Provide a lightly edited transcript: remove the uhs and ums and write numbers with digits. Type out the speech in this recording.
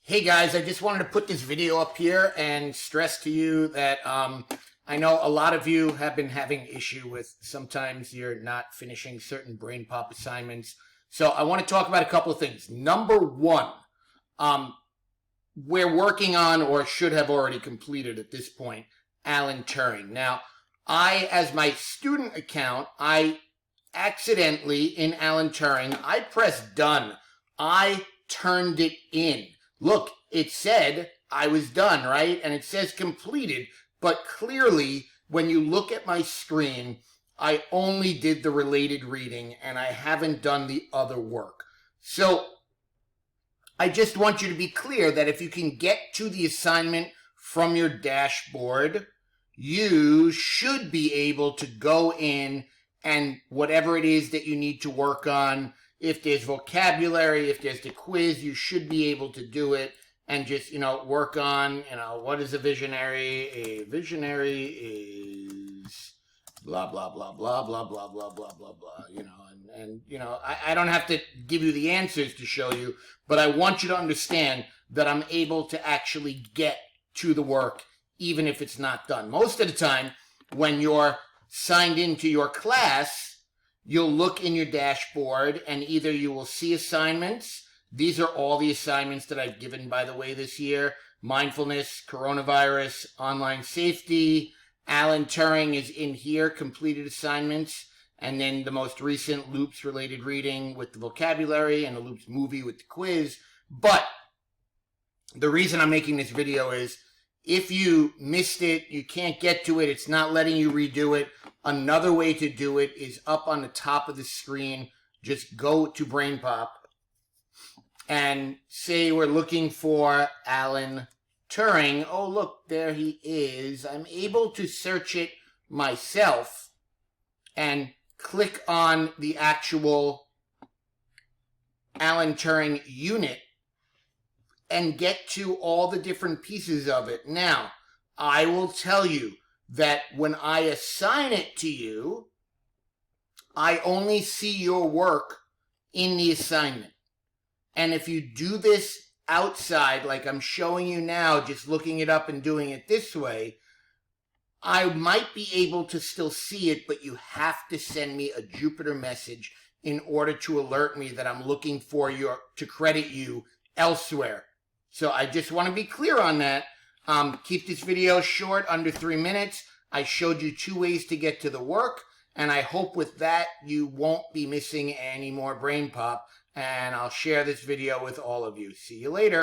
Hey guys, I just wanted to put this video up here and stress to you that I know a lot of you have been having issue with sometimes you're not finishing certain brain pop assignments. So I want to talk about a couple of things. Number one, we're working on or should have already completed at this point Alan Turing. Now, as my student account, I accidentally in Alan Turing, I pressed done. I turned it in. Look, it said I was done, right? And it says completed, but clearly when you look at my screen, I only did the related reading and I haven't done the other work. So I just want you to be clear that if you can get to the assignment from your dashboard, you should be able to go in and whatever it is that you need to work on, if there's vocabulary, if there's the quiz, you should be able to do it and just, work on, what is a visionary? A visionary is blah, blah, blah, blah, blah, blah, blah, blah, blah, blah, I don't have to give you the answers to show you, but I want you to understand that I'm able to actually get to the work, even if it's not done. Most of the time, when you're signed into your class, you'll look in your dashboard and either you will see assignments. These are all the assignments that I've given, by the way, this year. Mindfulness, coronavirus, online safety. Alan Turing is in here, completed assignments. And then the most recent Loops related reading with the vocabulary and the Loops movie with the quiz. But the reason I'm making this video is if you missed it, you can't get to it, it's not letting you redo it, another way to do it is up on the top of the screen. Just go to BrainPop and say we're looking for Alan Turing. Oh, look, there he is. I'm able to search it myself and click on the actual Alan Turing unit and get to all the different pieces of it. Now, I will tell you that when I assign it to you, I only see your work in the assignment. And if you do this outside, like I'm showing you now, just looking it up and doing it this way, I might be able to still see it, but you have to send me a Jupyter message in order to alert me that I'm looking for to credit you elsewhere. So I just want to be clear on that. Keep this video short, under 3 minutes. I showed you 2 ways to get to the work, and I hope with that you won't be missing any more brain pop, and I'll share this video with all of you. See you later.